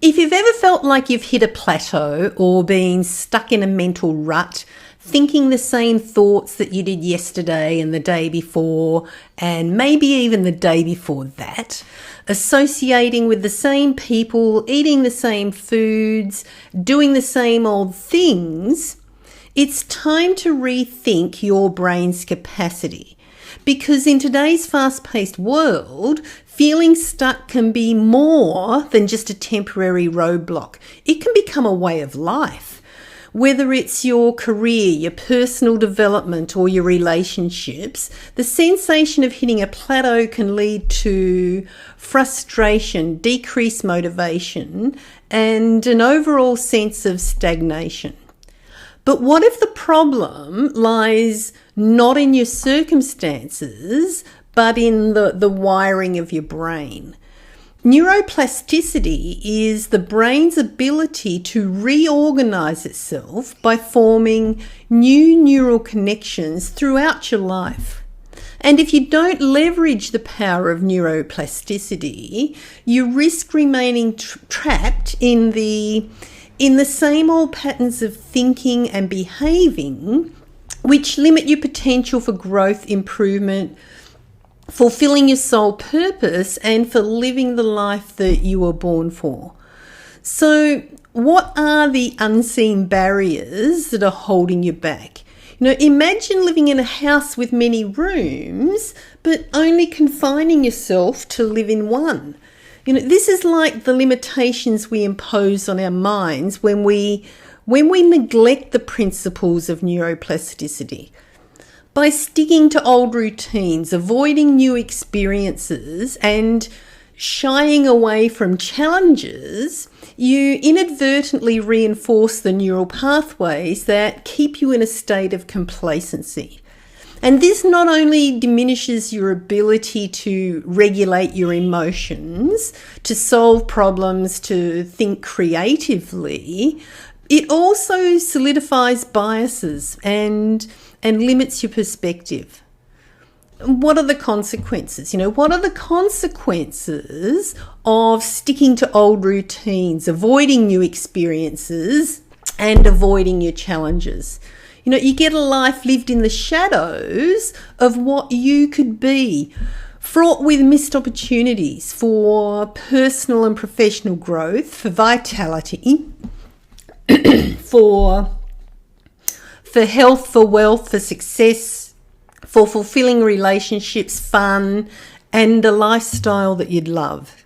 If you've ever felt like you've hit a plateau or been stuck in a mental rut, thinking the same thoughts that you did yesterday and the day before, and maybe even the day before that, associating with the same people, eating the same foods, doing the same old things, it's time to rethink your brain's capacity. Because in today's fast-paced world, feeling stuck can be more than just a temporary roadblock. It can become a way of life. Whether it's your career, your personal development, or your relationships, the sensation of hitting a plateau can lead to frustration, decreased motivation, and an overall sense of stagnation. But what if the problem lies not in your circumstances, but in the wiring of your brain? Neuroplasticity is the brain's ability to reorganize itself by forming new neural connections throughout your life. And if you don't leverage the power of neuroplasticity, you risk remaining trapped in the same old patterns of thinking and behaving, which limit your potential for growth, improvement, fulfilling your soul purpose, and for living the life that you were born for. So what are the unseen barriers that are holding you back? Imagine living in a house with many rooms, but only confining yourself to live in one. This is like the limitations we impose on our minds when we neglect the principles of neuroplasticity. By sticking to old routines, avoiding new experiences, and shying away from challenges, you inadvertently reinforce the neural pathways that keep you in a state of complacency. And this not only diminishes your ability to regulate your emotions, to solve problems, to think creatively, it also solidifies biases and limits your perspective. What are the consequences? What are the consequences of sticking to old routines, avoiding new experiences, and avoiding your challenges? You get a life lived in the shadows of what you could be, fraught with missed opportunities for personal and professional growth, for vitality, for health, for wealth, for success, for fulfilling relationships, fun, and a lifestyle that you'd love.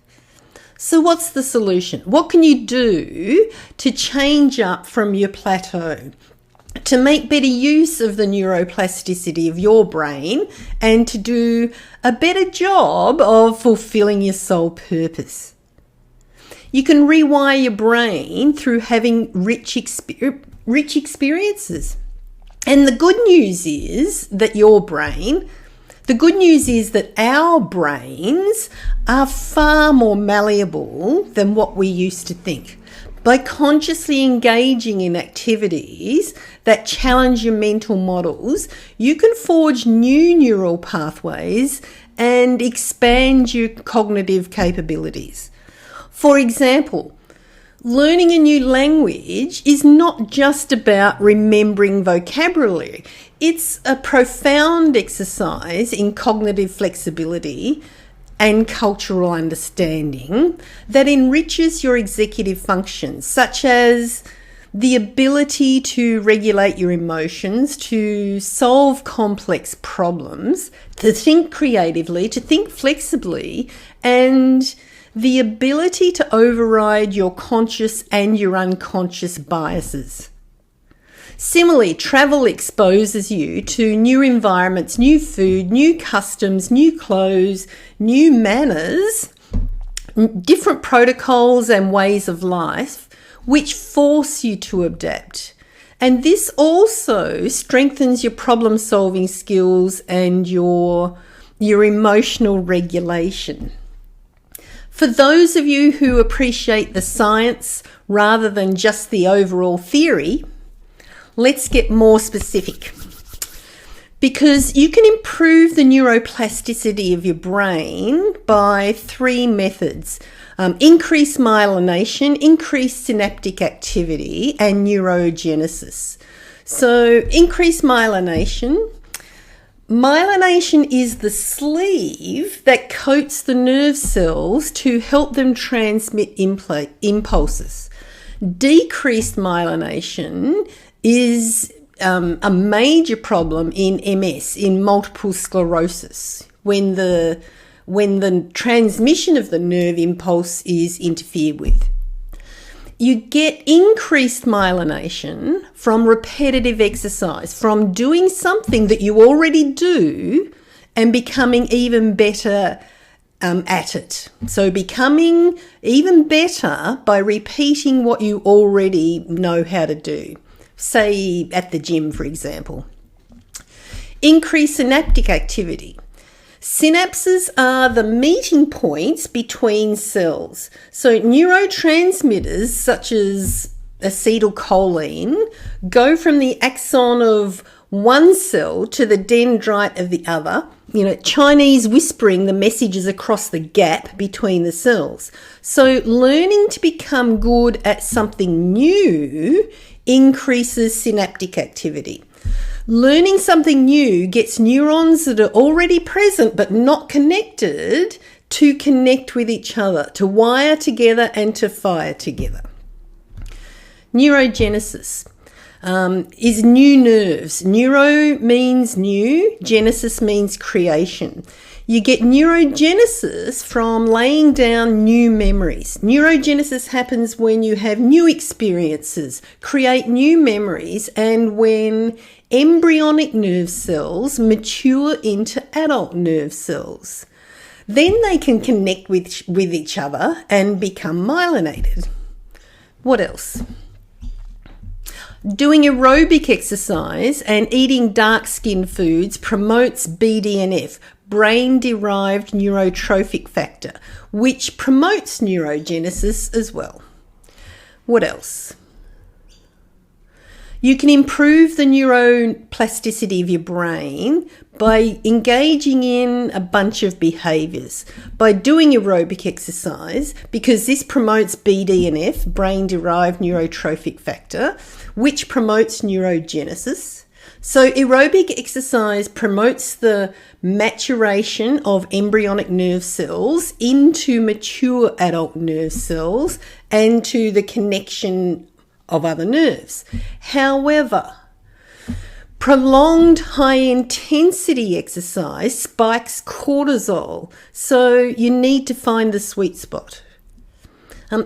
So what's the solution? What can you do to change up from your plateau, to make better use of the neuroplasticity of your brain, and to do a better job of fulfilling your soul purpose? You can rewire your brain through having rich experiences. And the good news is that our brains are far more malleable than what we used to think. By consciously engaging in activities that challenge your mental models, you can forge new neural pathways and expand your cognitive capabilities. For example, learning a new language is not just about remembering vocabulary. It's a profound exercise in cognitive flexibility and cultural understanding that enriches your executive functions, such as the ability to regulate your emotions, to solve complex problems, to think creatively, to think flexibly, and the ability to override your conscious and your unconscious biases. Similarly, travel exposes you to new environments, new food, new customs, new clothes, new manners, different protocols and ways of life, which force you to adapt. And this also strengthens your problem-solving skills and your emotional regulation. For those of you who appreciate the science rather than just the overall theory, let's get more specific. Because you can improve the neuroplasticity of your brain by 3 methods. increased myelination, increased synaptic activity, and neurogenesis. So increased myelination. Myelination is the sleeve that coats the nerve cells to help them transmit impulses. Decreased myelination is a major problem in MS, in multiple sclerosis, when the transmission of the nerve impulse is interfered with. You get increased myelination from repetitive exercise, from doing something that you already do and becoming even better at it. So becoming even better by repeating what you already know how to do. Say at the gym, for example. Increased synaptic activity. Synapses are the meeting points between cells. So neurotransmitters such as acetylcholine go from the axon of one cell to the dendrite of the other, Chinese whispering the messages across the gap between the cells. So learning to become good at something new increases synaptic activity. Learning something new gets neurons that are already present but not connected to connect with each other, to wire together and to fire together. Neurogenesis is new nerves. Neuro means new, genesis means creation. You get neurogenesis from laying down new memories. Neurogenesis happens when you have new experiences, create new memories, and when embryonic nerve cells mature into adult nerve cells. Then they can connect with each other and become myelinated. What else? Doing aerobic exercise and eating dark-skinned foods promotes BDNF, brain-derived neurotrophic factor, which promotes neurogenesis as well. What else? You can improve the neuroplasticity of your brain by engaging in a bunch of behaviours, by doing aerobic exercise, because this promotes BDNF, brain-derived neurotrophic factor, which promotes neurogenesis. So aerobic exercise promotes the maturation of embryonic nerve cells into mature adult nerve cells and to the connection of other nerves. However, prolonged high-intensity exercise spikes cortisol, so you need to find the sweet spot.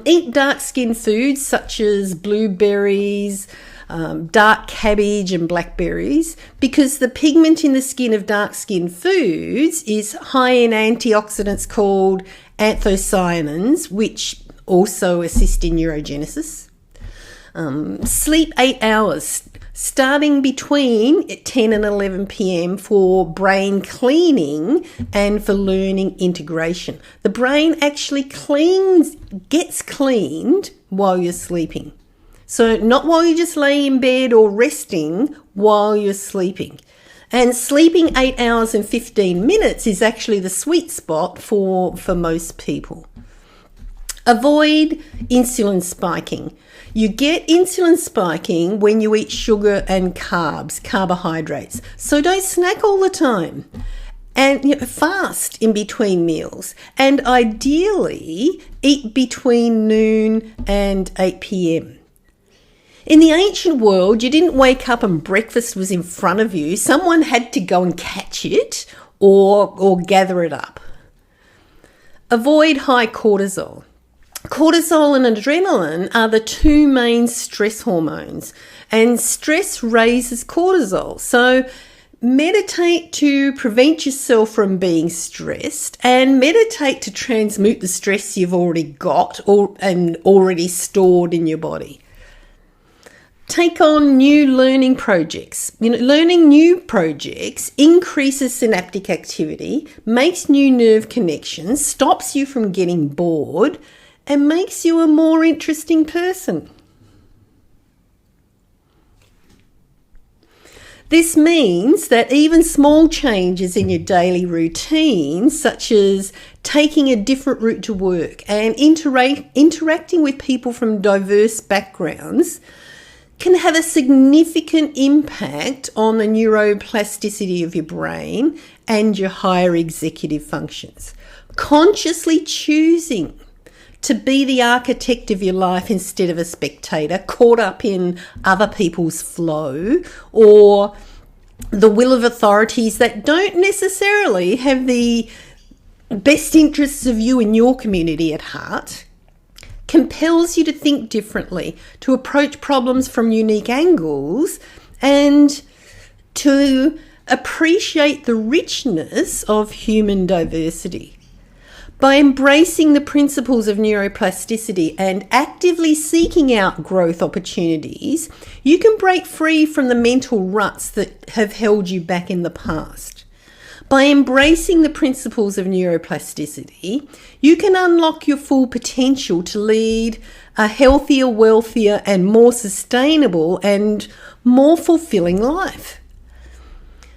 Eat dark-skinned foods such as blueberries, dark cabbage and blackberries, because the pigment in the skin of dark-skinned foods is high in antioxidants called anthocyanins, which also assist in neurogenesis. Sleep 8 hours, starting between 10 and 11 p.m. for brain cleaning and for learning integration. The brain actually gets cleaned while you're sleeping. So not while you just lay in bed or resting, while you're sleeping. And sleeping 8 hours and 15 minutes is actually the sweet spot for most people. Avoid insulin spiking. You get insulin spiking when you eat sugar and carbohydrates. So don't snack all the time. And fast in between meals. And ideally, eat between noon and 8 p.m. In the ancient world, you didn't wake up and breakfast was in front of you. Someone had to go and catch it or gather it up. Avoid high cortisol. Cortisol and adrenaline are the two main stress hormones, and stress raises cortisol. So meditate to prevent yourself from being stressed, and meditate to transmute the stress you've already got and already stored in your body. Take on new learning projects. Learning new projects increases synaptic activity, makes new nerve connections, stops you from getting bored, and makes you a more interesting person. This means that even small changes in your daily routine, such as taking a different route to work and interacting with people from diverse backgrounds, can have a significant impact on the neuroplasticity of your brain and your higher executive functions. Consciously choosing to be the architect of your life instead of a spectator, caught up in other people's flow or the will of authorities that don't necessarily have the best interests of you and your community at heart, compels you to think differently, to approach problems from unique angles, and to appreciate the richness of human diversity. By embracing the principles of neuroplasticity and actively seeking out growth opportunities, you can break free from the mental ruts that have held you back in the past. By embracing the principles of neuroplasticity, you can unlock your full potential to lead a healthier, wealthier, and more sustainable and more fulfilling life.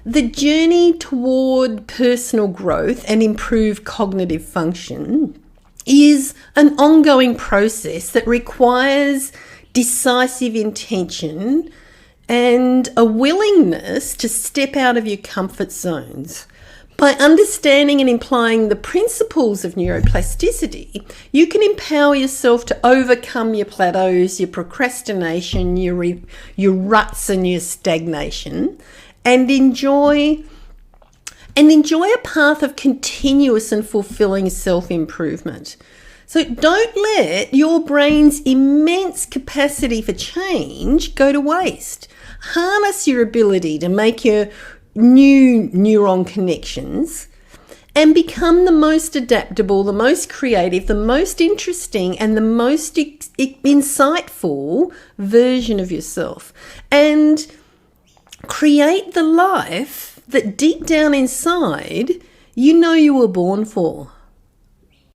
The journey toward personal growth and improved cognitive function is an ongoing process that requires decisive intention and a willingness to step out of your comfort zones. By understanding and applying the principles of neuroplasticity, you can empower yourself to overcome your plateaus, your procrastination, your ruts and your stagnation, and enjoy a path of continuous and fulfilling self-improvement. So don't let your brain's immense capacity for change go to waste. Harness your ability to make your new neuron connections and become the most adaptable, the most creative, the most interesting, and the most insightful version of yourself. And create the life that deep down inside you know you were born for.